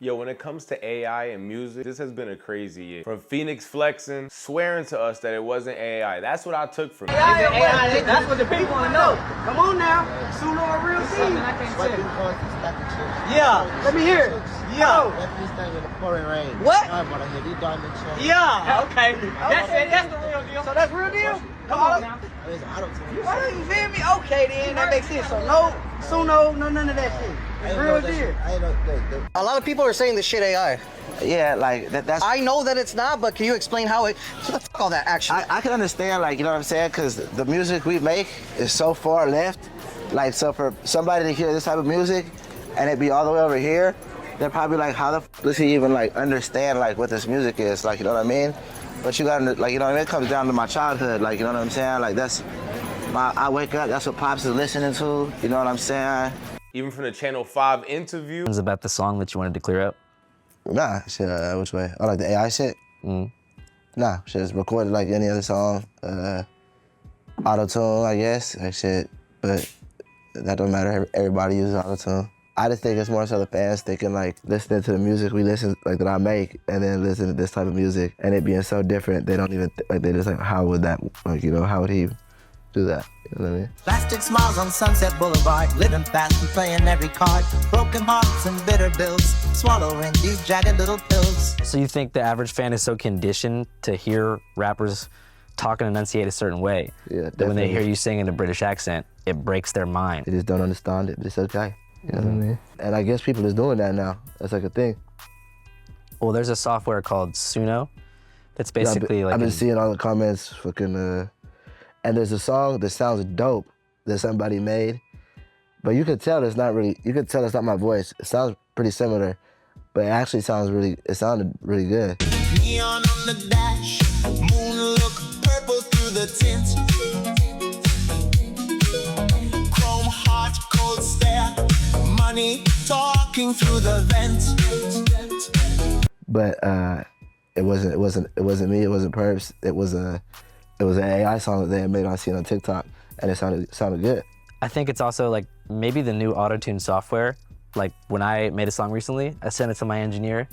Yo, when it comes to AI and music, this has been a crazy year. From Phoenix flexing, swearing to us that it wasn't AI. That's what I took from it. AI, that's what the people want to know. Come on now, Suno a real team. Yeah, let me hear it. Yo. What? Yeah, okay. That's it, that's the real deal. So that's real deal? Come on now. Why don't you feel me? Okay then, that makes sense. So no Suno, no none of that shit. It's real deal. A lot of people are saying this shit AI. Yeah, like that's. I know that it's not, but can you explain how it? What the fuck all that action? I can understand, like, you know what I'm saying, because the music we make is so far left. Like, so for somebody to hear this type of music and it be all the way over here, they're probably like, how the f does he even like understand like what this music is? Like, you know what I mean? But you gotta, like, you know what I mean? It comes down to my childhood. Like, you know what I'm saying? Like, that's I wake up, that's what Pops is listening to. You know what I'm saying? Even from the Channel 5 interview. Was about the song that you wanted to clear up? Nah, shit, which way? Oh, like the AI shit? Nah, shit, it's recorded like any other song. Auto-tune, I guess, like shit. But that don't matter, everybody uses auto-tune. I just think it's more so the fans thinking like listening to the music we listen, like that I make, and then listen to this type of music, and it being so different, they don't even, like they just like, how would that, like, you know, how would he do that? You know what I mean? Plastic smiles on Sunset Boulevard, living fast and playing every card. Broken hearts and bitter bills, swallowing these jagged little pills. So you think the average fan is so conditioned to hear rappers talk and enunciate a certain way, Yeah, that when they definitely. hear you sing in a British accent, it breaks their mind? They just don't understand it, but it's okay. You know what I mean? And I guess people is doing that now. That's like a thing. Well, there's a software called Suno that's basically like I've been seeing all the comments, fucking, and there's a song that sounds dope that somebody made, but you could tell it's not really, you could tell it's not my voice. It sounds pretty similar, but it actually sounds really, it sounded really good. Neon on the dash, moon look purple through the tint. Chrome heart, cold stare, money talking through the vent. But it wasn't me. It wasn't Perps. It was an AI song that they had made. I seen on TikTok, and it sounded good. I think it's also like maybe the new auto-tune software. Like when I made a song recently, I sent it to my engineer.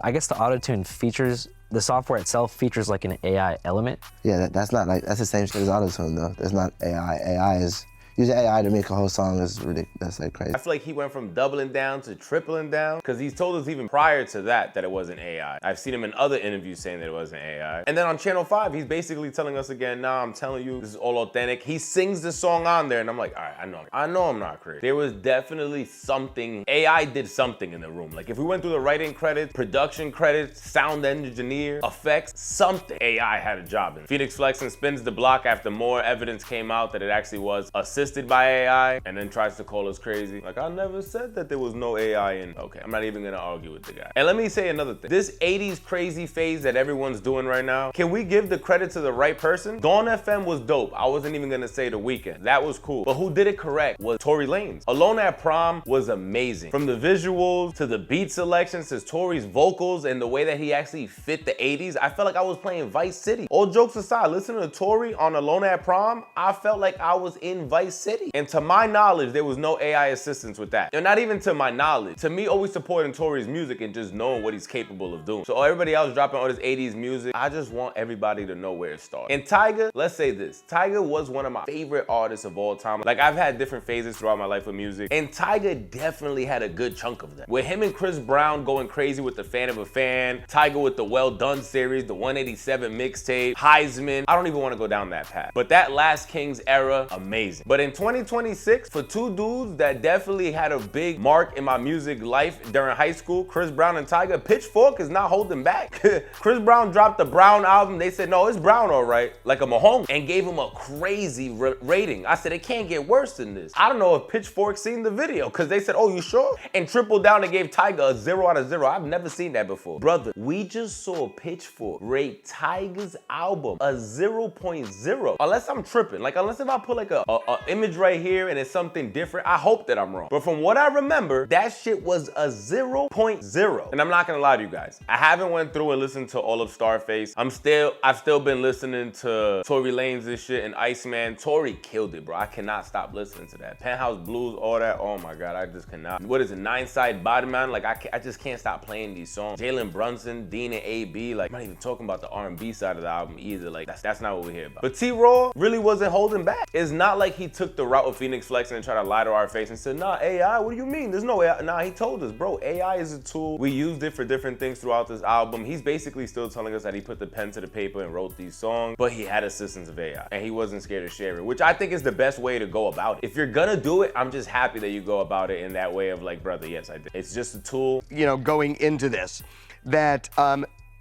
I guess the auto-tune features, the software itself features like an AI element. Yeah, that's not like, that's the same shit as auto-tune though. That's not AI. AI is, using AI to make a whole song is ridiculous. That's like crazy. I feel like he went from doubling down to tripling down, because he's told us even prior to that it wasn't AI. I've seen him in other interviews saying that it wasn't AI. And then on Channel 5, he's basically telling us again, nah, I'm telling you, this is all authentic. He sings the song on there, and I'm like, all right, I know I'm not crazy. There was definitely something, AI did something in the room. Like if we went through the writing credits, production credits, sound engineer, effects, something, AI had a job in it. Phoenix flexing spins the block after more evidence came out that it actually was assisted by AI, and then tries to call us crazy. Like, I never said that there was no AI in. Okay, I'm not even gonna argue with the guy. And let me say another thing. This 80s crazy phase that everyone's doing right now, can we give the credit to the right person? Dawn FM was dope. I wasn't even gonna say The Weeknd. That was cool. But who did it correct was Tory Lanez. Alone at Prom was amazing. From the visuals to the beat selections to Tory's vocals and the way that he actually fit the 80s, I felt like I was playing Vice City. All jokes aside, listening to Tory on Alone at Prom, I felt like I was in Vice City. And to my knowledge, there was no AI assistance with that. And not even to my knowledge. To me, always supporting Tory's music and just knowing what he's capable of doing. So everybody else dropping all this 80s music, I just want everybody to know where it started. And Tyga, let's say this, Tyga was one of my favorite artists of all time. Like, I've had different phases throughout my life with music, and Tyga definitely had a good chunk of that. With him and Chris Brown going crazy with The Fan of a Fan, Tyga with the Well Done series, the 187 mixtape, Heisman, I don't even want to go down that path. But that Last Kings era, amazing. But in 2026, for two dudes that definitely had a big mark in my music life during high school, Chris Brown and Tyga, Pitchfork is not holding back. Chris Brown dropped the Brown album. They said, no, it's Brown all right, like a Mahomes, and gave him a crazy rating. I said, it can't get worse than this. I don't know if Pitchfork seen the video, because they said, oh, you sure? And tripled down and gave Tyga a 0 out of 0. I've never seen that before. Brother, we just saw Pitchfork rate Tyga's album a 0.0. Unless I'm tripping. Like, unless if I put like a image right here and it's something different. I hope that I'm wrong. But from what I remember, that shit was a 0.0. And I'm not gonna lie to you guys. I haven't went through and listened to all of Starface. I've still been listening to Tory Lanez and shit and Iceman. Tory killed it, bro. I cannot stop listening to that. Penthouse Blues, all that. Oh my God, I just cannot. What is it, Nine Side Body Man? Like I just can't stop playing these songs. Jalen Brunson, Dean and AB. Like I'm not even talking about the R&B side of the album either. Like that's not what we're here about. But T-Raw really wasn't holding back. It's not like he took the route of Phoenix Flexing and tried to lie to our face and said, nah, AI, what do you mean? There's no AI. Nah, he told us, bro, AI is a tool. We used it for different things throughout this album. He's basically still telling us that he put the pen to the paper and wrote these songs, but he had assistance of AI and he wasn't scared to share it, which I think is the best way to go about it. If you're gonna do it, I'm just happy that you go about it in that way of like, brother, yes, I did. It's just a tool. You know, going into this, that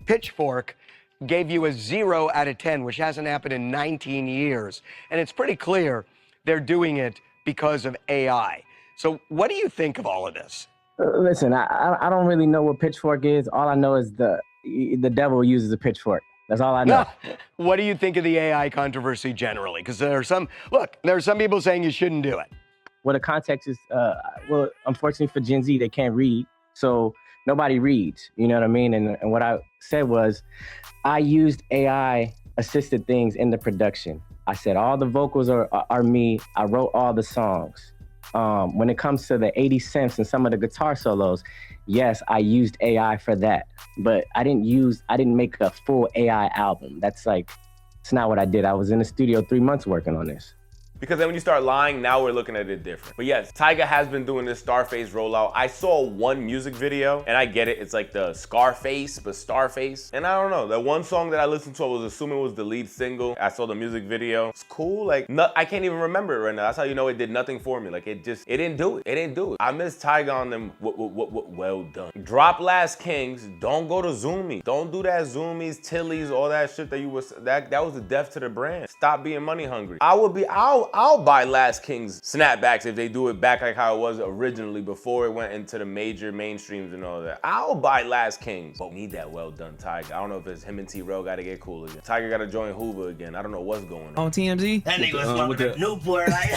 Pitchfork gave you a 0 out of 10, which hasn't happened in 19 years. And it's pretty clear they're doing it because of AI. So what do you think of all of this? Listen, I don't really know what Pitchfork is. All I know is the devil uses a pitchfork. That's all I know. What do you think of the AI controversy generally? Because there are some people saying you shouldn't do it. Well, the context is, well, unfortunately for Gen Z, they can't read. So nobody reads, you know what I mean? And what I said was, I used AI assisted things in the production. I said all the vocals are me. I wrote all the songs. When it comes to the 80 cents and some of the guitar solos, yes, I used AI for that. But I didn't make a full AI album. It's not what I did. I was in the studio 3 months working on this. Because then when you start lying, now we're looking at it different. But yes, Tyga has been doing this Starface rollout. I saw one music video, and I get it. It's like the Scarface, but Starface. And I don't know, that one song that I listened to, I was assuming was the lead single. I saw the music video. It's cool. Like, I can't even remember it right now. That's how you know it did nothing for me. Like, it didn't do it. It didn't do it. I miss Tyga on them. Well done. Drop Last Kings. Don't go to Zoomies. Don't do that Zoomies, Tillies, all that shit that you was, that was the death to the brand. Stop being money hungry. I'll buy Last Kings snapbacks if they do it back like how it was originally before it went into the major mainstreams and all that. I'll buy Last Kings, but we need that well done Tyga. I don't know if it's him and T-Raw got to get cool again. Tyga got to join Hoover again. I don't know what's going on. On TMZ? That nigga was smoking a Newport like,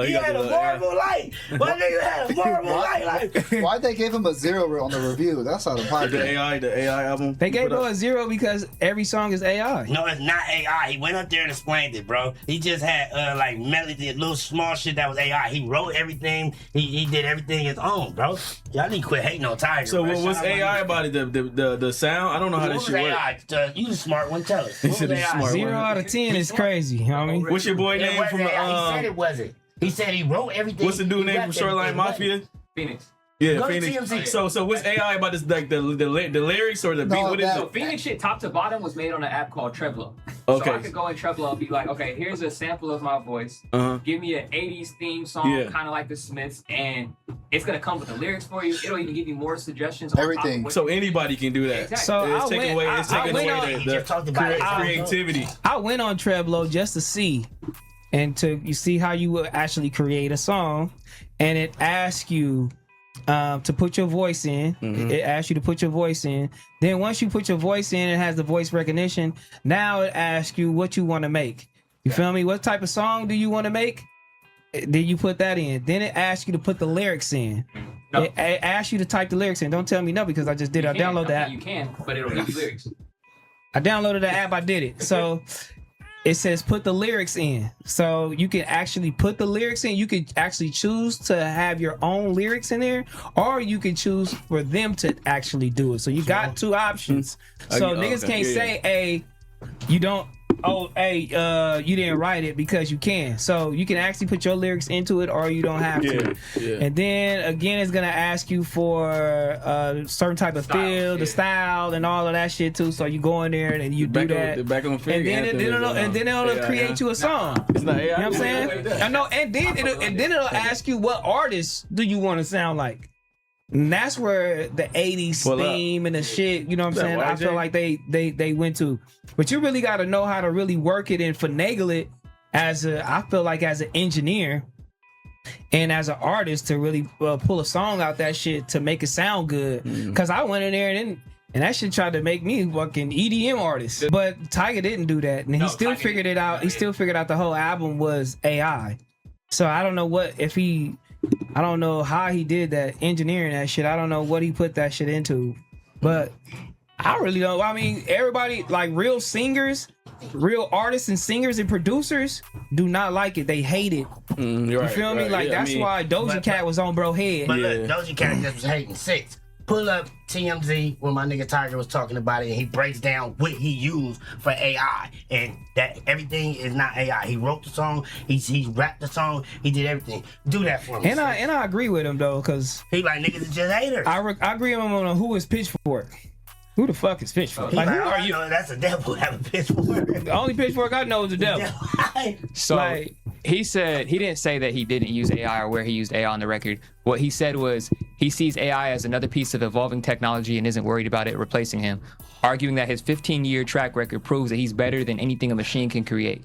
he had a marble light. My nigga had a marble light. Like. Why'd they give him a 0 on the review? That's how the podcast. The AI album. They gave him a 0 because every song is AI. No, it's not AI. He went up there and explained it, bro. He just had like melody, little small shit that was AI. He wrote everything. He did everything his own, bro. Y'all need to quit hating on Tyga. So what's AI about it? The sound? I don't know how this shit works. You the smart one. Tell us. 0 out of 10 is crazy. You know what I mean? What's your boy name from the? He said it wasn't. He said he wrote everything. What's the dude name from Shoreline Mafia? Phoenix. Yeah, Phoenix. So what's AI about this? Like the lyrics or the beat? What is it? So Phoenix shit, top to bottom, was made on an app called Trevlo. Okay. So I could go in Trevlo and be like, okay, here's a sample of my voice. Give me an 80s theme song, kind of like the Smiths, and it's gonna come with the lyrics for you. It'll even give you more suggestions. Everything. So anybody can do that. Exactly. So it's taking away the creativity. I went on Trevlo just to see, and you see how you would actually create a song, and it asks you to put your voice in. It asks you to put your voice in. Then once you put your voice in, it has the voice recognition. Now it asks you what you want to make. You feel me? What type of song do you want to make? Then you put that in. Then it asks you to put the lyrics in. No. It asks you to type the lyrics in. Don't tell me no because I just did it. I downloaded the app. You can, but it'll give you lyrics. I downloaded the app. I did it. So it says put the lyrics in. So you can actually put the lyrics in. You could actually choose to have your own lyrics in there, or you can choose for them to actually do it. So you got two options. So niggas can't say, hey, you don't, you didn't write it because you can. So you can actually put your lyrics into it or you don't have to. And then again, it's gonna ask you for a certain type of feel, the style and all of that shit too. So you go in there and you do that. And then it'll create you a song. It's not AI. You know what I'm saying? I know, and then it'll ask you what artist do you want to sound like. And that's where the 80s theme and the shit, you know what I'm saying? I feel like they went to. But you really got to know how to really work it and finagle it I feel like as an engineer and as an artist to really pull a song out that shit to make it sound good. Because I went in there and that shit tried to make me fucking EDM artist. But Tyga didn't do that. And he still figured it out. He still figured out the whole album was AI. So I don't know I don't know how he did that, engineering that shit. I don't know what he put that shit into. But I really don't. I mean, everybody, like real singers, real artists and singers and producers do not like it. They hate it. You feel me? Like, that's why Doja Cat was on bro head. But look, Doja Cat just was hating 6. Pull up TMZ when my nigga Tyga was talking about it, and he breaks down what he used for AI, and that everything is not AI. He wrote the song, he rapped the song, he did everything. Do that for me. And I agree with him though, cause he like niggas are just haters. I agree with him on who is Pitchfork. Who the fuck is Pitchfork? Like, who are you? That's the devil having Pitchfork. The only Pitchfork I know is the devil. So like, he said he didn't say that he didn't use AI or where he used AI on the record. What he said was he sees AI as another piece of evolving technology and isn't worried about it replacing him, arguing that his 15-year track record proves that he's better than anything a machine can create.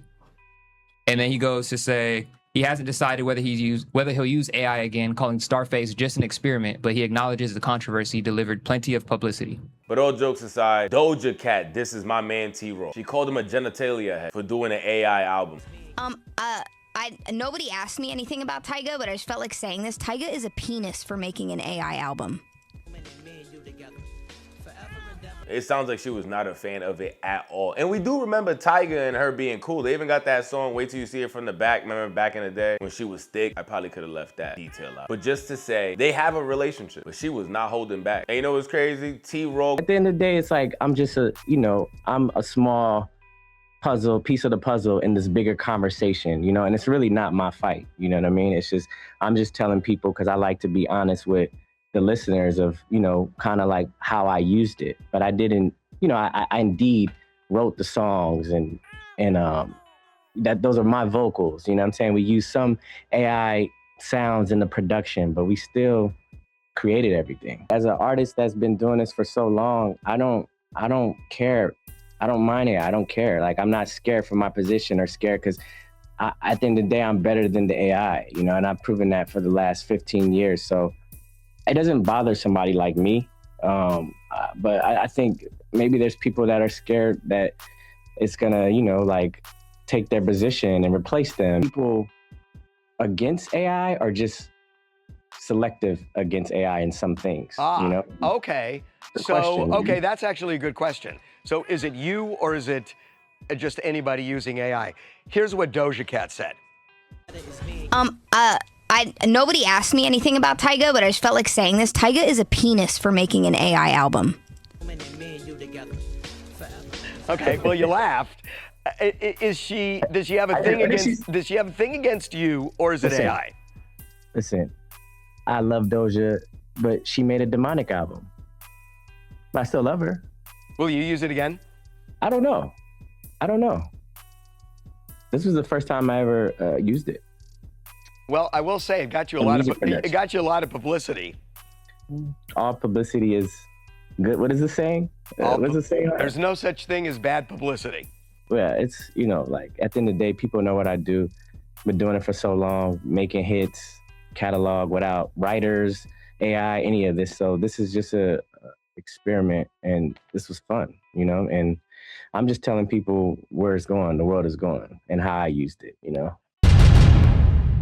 And then he goes to say he hasn't decided whether he'll use AI again, calling TARFACE just an experiment, but he acknowledges the controversy delivered plenty of publicity. But all jokes aside, Doja Cat, this is my man T-Roll. She called him a genitalia head for doing an AI album. Nobody asked me anything about Tyga, but I just felt like saying this. Tyga is a penis for making an AI album. It sounds like she was not a fan of it at all. And we do remember Tyga and her being cool. They even got that song, Wait Till You See It From the Back. Remember back in the day when she was thick? I probably could have left that detail out. But just to say, they have a relationship, but she was not holding back. And you know what's crazy? T-Roll. At the end of the day, it's like, I'm just I'm a small piece of the puzzle in this bigger conversation, and it's really not my fight. You know what I mean? It's just, I'm just telling people, because I like to be honest with the listeners of, kind of like how I used it. But I didn't, I indeed wrote the songs and that those are my vocals, you know what I'm saying? We use some AI sounds in the production, but we still created everything. As an artist that's been doing this for so long, I don't care. I don't mind it. I don't care. Like, I'm not scared for my position or scared because at the end of the day, I'm better than the AI, and I've proven that for the last 15 years. So it doesn't bother somebody like me. But I think maybe there's people that are scared that it's gonna, like take their position and replace them. People against AI are just selective against AI in some things, Okay. Okay, that's actually a good question. So is it you or is it just anybody using AI? Here's what Doja Cat said. Nobody asked me anything about Tyga, but I just felt like saying this. Tyga is a penis for making an AI album. Okay, well, you laughed. Does she have a thing against you, or is it AI? Listen, I love Doja, but she made a demonic album. But I still love her. Will you use it again? I don't know. This was the first time I ever used it. Well, I will say it got you a lot of publicity. All publicity is good. What is the saying? What is the saying? There's no such thing as bad publicity. Yeah, it's, like at the end of the day, people know what I do. Been doing it for so long, making hits, catalog without writers, AI, any of this. So this is just a experiment, and this was fun, and I'm just telling people where it's going, the world is going, and how I used it,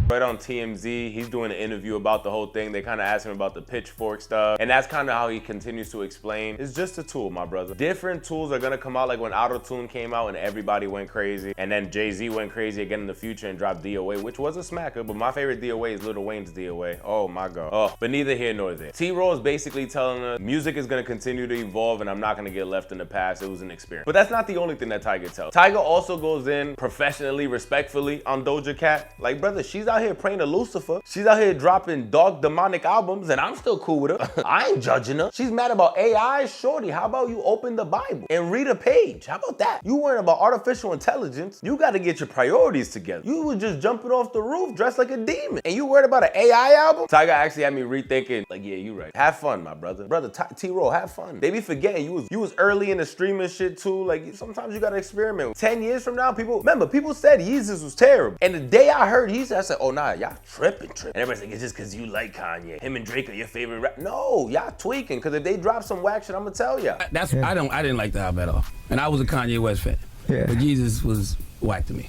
Right on TMZ, he's doing an interview about the whole thing. They kind of asked him about the Pitchfork stuff. And that's kind of how he continues to explain. It's just a tool, my brother. Different tools are going to come out, like when Auto-Tune came out and everybody went crazy. And then Jay-Z went crazy again in the future and dropped DOA, which was a smacker. But my favorite DOA is Lil Wayne's DOA. Oh my God. Oh, but neither here nor there. T-Roll is basically telling us music is going to continue to evolve and I'm not going to get left in the past. It was an experiment. But that's not the only thing that Tyga tells. Tyga also goes in professionally, respectfully on Doja Cat. Like, brother, she's out here praying to Lucifer. She's out here dropping dark demonic albums and I'm still cool with her. I ain't judging her. She's mad about AI. Shorty, how about you open the Bible and read a page? How about that? You worrying about artificial intelligence. You got to get your priorities together. You was just jumping off the roof dressed like a demon and you worried about an AI album? Tyga actually had me rethinking, like, yeah, you right. Have fun, my brother. Brother, T-Roll, have fun. They be forgetting you was early in the streaming shit too. Like, sometimes you got to experiment. 10 years from now, people said Yeezus was terrible. And the day I heard Yeezus, I said, oh nah, y'all tripping. And everybody's like, it's just because you like Kanye. Him and Drake are your favorite rap. No, y'all tweaking. Because if they drop some whack shit, I'm gonna tell y'all. I didn't like the album at all. And I was a Kanye West fan. Yeah. But Jesus was whack to me.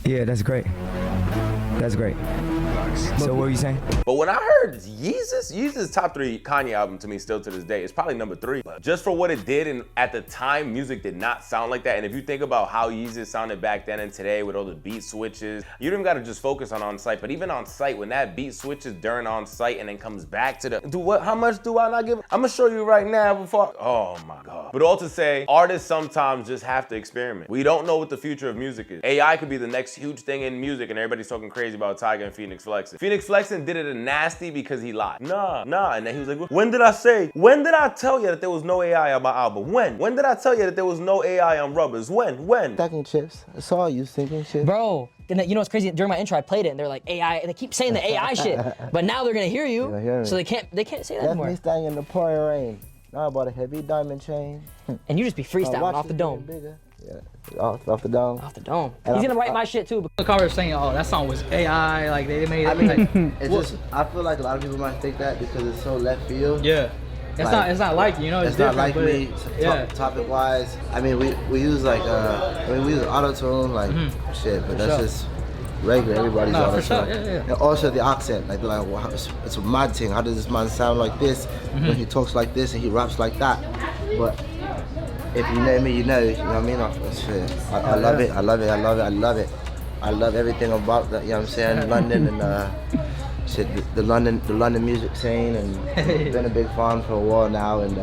Yeah, that's great. That's great. So what were you saying? But when I heard Yeezus top 3 Kanye album to me still to this day, it's probably number 3. But just for what it did, and at the time, music did not sound like that. And if you think about how Yeezus sounded back then and today with all the beat switches, you don't gotta just focus on site, but even on site, when that beat switches during on site and then comes back to the, how much do I not give? I'm gonna show you right now before, oh my God. But all to say, artists sometimes just have to experiment. We don't know what the future of music is. AI could be the next huge thing in music, and everybody's talking crazy about Tyga and Phoenix Flexing. Phoenix Flexing did it a nasty because he lied. Nah. And then he was like, when did I say? When did I tell you that there was no AI on my album? When? When did I tell you that there was no AI on Rubbers? When? Stacking chips. I saw you sinking chips. Bro, and you know what's crazy? During my intro, I played it, and they're like AI, and they keep saying the AI shit, but now they're gonna hear you, so they can't say that anymore. Left me staying in the pouring rain. Now I bought a heavy diamond chain. And you just be freestyling off the dome. Yeah, off the dome. Off the dome. He's gonna write my shit too. The car was saying, "Oh, that song was AI." Like they made it. I mean, it's just. I feel like a lot of people might think that because it's so left field. Yeah. It's not like you know. It's not different, like me. Yeah. Topic wise, I mean, we use like we use auto tune like shit, but that's just regular. Everybody's auto tune. Yeah. And also the accent, like wow, it's a mad thing. How does this man sound like this when he talks like this and he raps like that? But if you know me, you know what I mean? I love it. I love everything about that, you know what I'm saying? London and shit, the London music scene, and been a big fan for a while now, and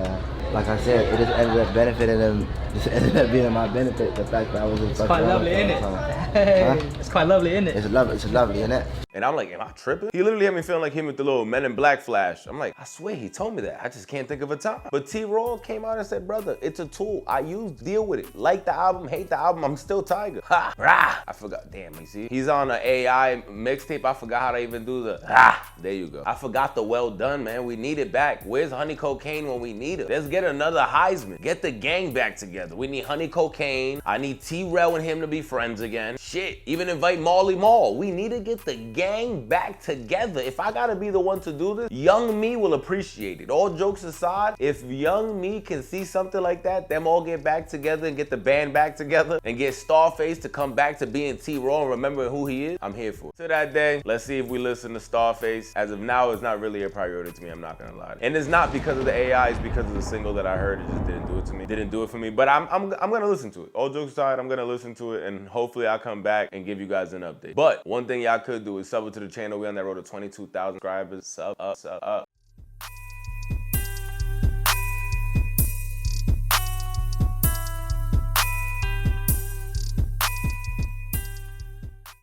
like I said, it just ended up benefiting them. Just ended up being my benefit, the fact that I was in such quite lovely, isn't it? It's quite lovely, isn't it? It's lovely, isn't it? And I'm like, am I tripping? He literally had me feeling like him with the little Men in Black flash. I'm like, I swear he told me that. I just can't think of a time. But T-Raw came out and said, brother, it's a tool. I deal with it. Like the album, hate the album, I'm still Tyga. Ha, rah. I forgot, damn, you see? He's on an AI mixtape. I forgot how to even do the, there you go. I forgot the well done, man. We need it back. Where's Honey Cocaine when we need it? Let's get another Heisman. Get the gang back together. We need Honey Cocaine. I need T-Rel and him to be friends again. Shit, even invite Marley Marl. We need to get the gang back together. If I gotta be the one to do this, young me will appreciate it. All jokes aside, if young me can see something like that, them all get back together and get the band back together and get Starface to come back to being T-Raw and remember who he is, I'm here for it. To that day, let's see if we listen to Starface. As of now, it's not really a priority to me, I'm not gonna lie. And it's not because of the AI, it's because of the single that I heard. It just didn't do it to me. Didn't do it for me, but I'm gonna listen to it. All jokes aside, I'm gonna listen to it, and hopefully I'll come back and give you guys an update. But one thing y'all could do is sub to the channel. We on that road to 22,000 subscribers. Sub up.